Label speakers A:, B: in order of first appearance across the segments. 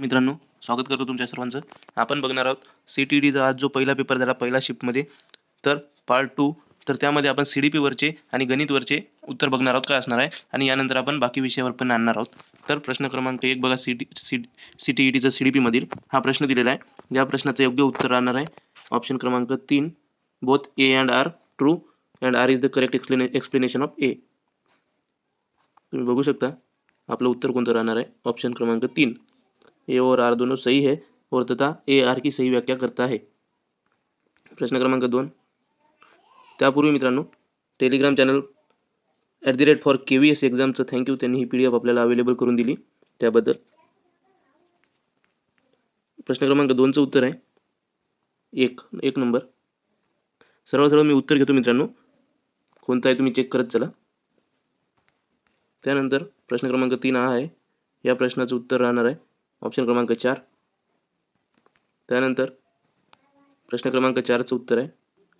A: मित्रांनो, स्वागत करतो तुमच्या सर्वांचं. आपण बघणार आहोत सी-टी-ईटीचा आज जो पहिला पेपर झाला पहिला शिफ्टमध्ये, तर पार्ट 2. तर त्यामध्ये आपण सी-डी-पीवरचे आणि गणितवरचे उत्तर बघणार आहोत काय असणार आहे, आणि यानंतर आपण बाकी विषयावर पण आणणार आहोत. तर प्रश्न क्रमांक 1 बघा, सी-टी-ईटीचा सी-डी-पीमधील हा प्रश्न दिलेला आहे. या प्रश्नाचं योग्य उत्तर राहणार आहे ऑप्शन क्रमांक 3, both A and R true and R is the correct explanation of A. तुम्ही बघू शकता आपलं उत्तर कोणतं राहणार आहे. ऑप्शन क्रमांक 3, ए और आर दोनों सही है और तथा ए आर की सही व्याख्या करता है. प्रश्न क्रमांक 2. त्यापूर्वी मित्रांनो, टेलिग्राम चॅनल @KVS एक्झामचं थँक्यू, त्यांनी ही PDF आपल्याला अवेलेबल करून दिली त्याबद्दल. प्रश्न क्रमांक 2चं उत्तर आहे एक नंबर. सरळ मी उत्तर घेतो मित्रांनो, कोणतं आहे तुम्ही चेक करत चला. त्यानंतर प्रश्न क्रमांक 3 हा आहे. या प्रश्नाचं उत्तर राहणार आहे ऑप्शन क्रमांक 4. त्यानंतर प्रश्न क्रमांक 4चं उत्तर आहे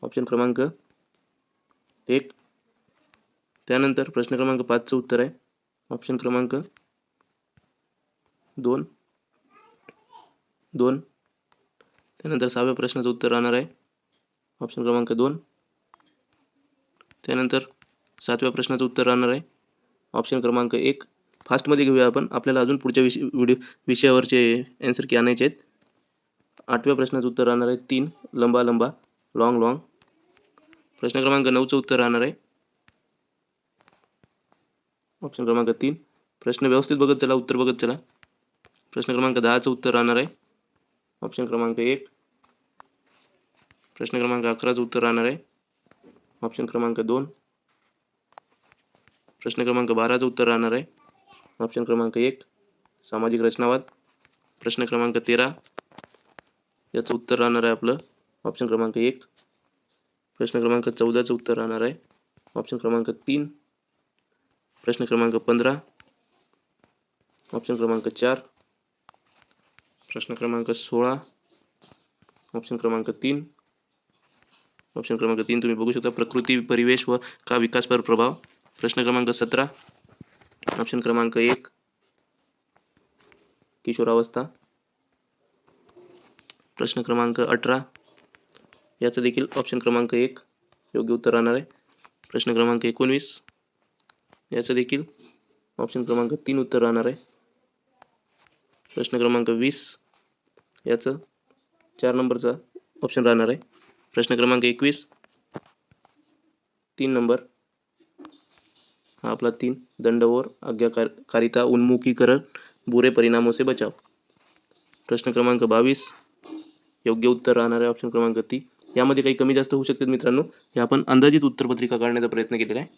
A: ऑप्शन क्रमांक 1. त्यानंतर प्रश्न क्रमांक 5चं उत्तर आहे ऑप्शन क्रमांक 2. त्यानंतर 6व्या प्रश्नाचं उत्तर राहणार आहे ऑप्शन क्रमांक 2. त्यानंतर 7व्या प्रश्नाचं उत्तर राहणार आहे ऑप्शन क्रमांक 1. फास्टमध्ये घेऊया आपण, आपल्याला अजून पुढच्या विषयावरचे ॲन्सर की आणायचे आहेत. 8व्या प्रश्नाचं उत्तर राहणार आहे 3, लंबा लॉंग. प्रश्न क्रमांक 9चं उत्तर राहणार आहे ऑप्शन क्रमांक 3. प्रश्न व्यवस्थित बघत चला, उत्तर बघत चला. प्रश्न क्रमांक 10चं उत्तर राहणार आहे ऑप्शन क्रमांक 1. प्रश्न क्रमांक 11चं उत्तर राहणार आहे ऑप्शन क्रमांक 2. प्रश्न क्रमांक 12चं उत्तर राहणार आहे ऑप्शन क्रमांक 1, सामाजिक रचनावाद. प्रश्न क्रमांक 13 याचं उत्तर राहणार आहे आपलं ऑप्शन क्रमांक 1. प्रश्न क्रमांक 14चं उत्तर राहणार आहे ऑप्शन क्रमांक 3. प्रश्न क्रमांक 15 ऑप्शन क्रमांक 4. प्रश्न क्रमांक 16 ऑप्शन क्रमांक 3. ऑप्शन क्रमांक 3 तुम्ही बघू शकता, प्रकृती, परिवेश व का विकास पर प्रभाव. प्रश्न क्रमांक 17 ऑप्शन क्रमांक 1, किशोरावस्था. प्रश्न क्रमांक 18 याचं देखील ऑप्शन क्रमांक 1 योग्य उत्तर राहणार आहे. प्रश्न क्रमांक 19 याचं देखील ऑप्शन क्रमांक 3 उत्तर राहणार आहे. प्रश्न क्रमांक 20 याचं 4 नंबरचा ऑप्शन राहणार आहे. प्रश्न क्रमांक 21 3 नंबर हा आपला 3, दंड और आज्ञाकारिता उन्मुखीकरण बुरे परिणामों से बचाव. प्रश्न क्रमांक 22 योग्य उत्तर राहणार आहे ऑप्शन क्रमांक 3. यामध्ये काही कमी जास्त होऊ शकतात मित्रांनो, हे आपण अंदाजित उत्तरपत्रिका काढण्याचा प्रयत्न केलेला आहे.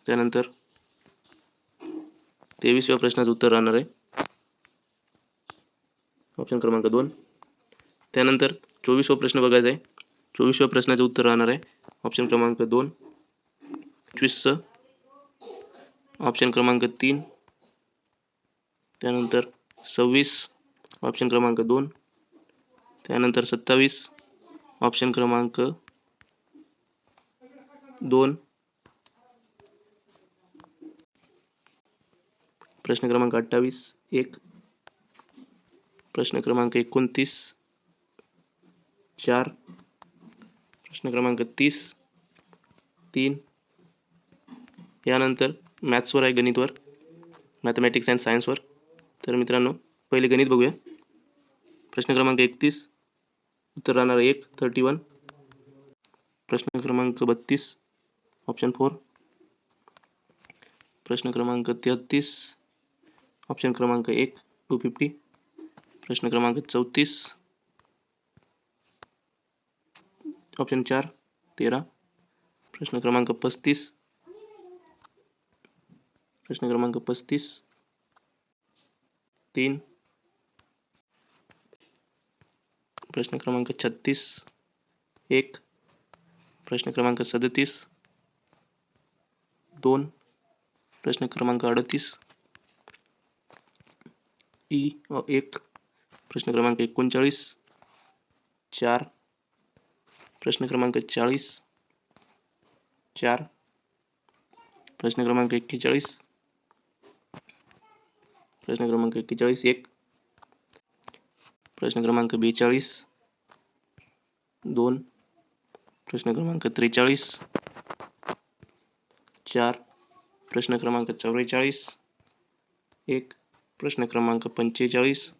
A: त्यानंतर 23व्या प्रश्नाचं उत्तर राहणार आहे ऑप्शन क्रमांक 2. त्यानंतर 24वा प्रश्न बघायचा आहे. 24व्या प्रश्नाचं उत्तर राहणार आहे ऑप्शन क्रमांक 2. 25चं ऑप्शन क्रमांक 3. त्यानंतर 26 ऑप्शन क्रमांक 2. त्यानंतर 27 ऑप्शन क्रमांक 2. प्रश्न क्रमांक 28 1. प्रश्न क्रमांक 29 4. प्रश्न क्रमांक 30 3. यानंतर मॅथ्सवर आहे, गणितवर, मॅथमॅटिक्स अँड सायन्सवर. तर मित्रांनो, पहिले गणित बघूया. प्रश्न क्रमांक 31 उत्तर राहणार 1, 31. प्रश्न क्रमांक 32 ऑप्शन 4. प्रश्न क्रमांक 33 ऑप्शन क्रमांक 1, 250. प्रश्न क्रमांक 34 ऑप्शन 4, 13. प्रश्न क्रमांक 35 3. प्रश्न क्रमांक 36 1. प्रश्न क्रमांक 37 2. प्रश्न क्रमांक 38 1. प्रश्न क्रमांक 39 4. प्रश्न क्रमांक 40 4. प्रश्न क्रमांक 41 1. प्रश्न क्रमांक 42, 2, प्रश्न क्रमांक 43, 4, प्रश्न क्रमांक 44, 1, प्रश्न क्रमांक 45,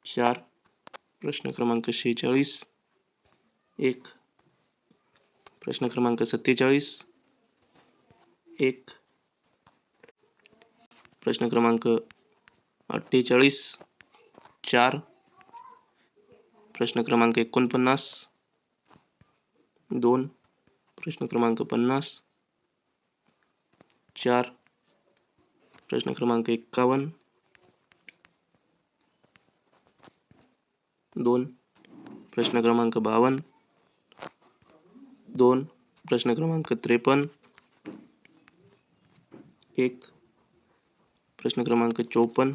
A: 4, प्रश्न क्रमांक 46, 1, प्रश्न क्रमांक 47, 1, प्रश्न क्रमांक 48, 4, प्रश्न क्रमांक 49, 2, प्रश्न क्रमांक 50, 4, प्रश्न क्रमांक 51, 2, प्रश्न क्रमांक 52, 2, प्रश्न क्रमांक 53, 1, प्रश्न क्रमांक 54,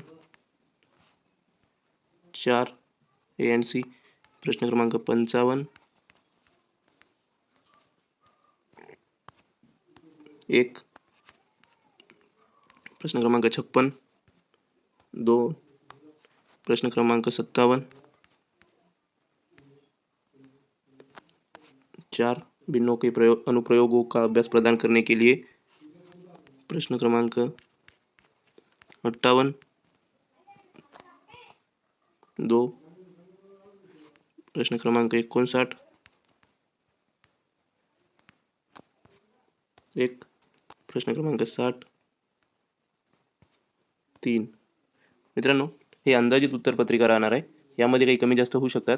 A: 4, ए आणि सी, प्रश्न क्रमांक 55, 1, प्रश्न क्रमांक 56, 2, प्रश्न क्रमांक 57, 4, भिन्नों के अनुप्रयोगों का अभ्यास प्रदान करने के लिए, प्रश्न क्रमांक 58, 2, प्रश्न क्रमांक 59, 1, प्रश्न क्रमांक 60, 3. मित्रांनो, हे अंदाजित उत्तरपत्रिका राहणार आहे. यामध्ये काही कमी जास्त होऊ शकतात.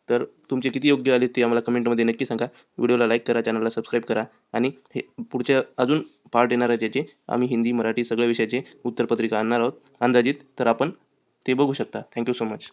A: तर तुमचे किती योग्य आले ते आम्हाला कमेंटमध्ये नक्की सांगा. व्हिडिओला लाईक करा, चॅनलला सबस्क्राईब करा आणि हे पुढच्या अजून पार्ट येणार आहेत याचे. आम्ही हिंदी, मराठी सगळ्या विषयाचे उत्तरपत्रिका आणणार आहोत अंदाजित. तर आपण ते बघू शकता. Thank you so much.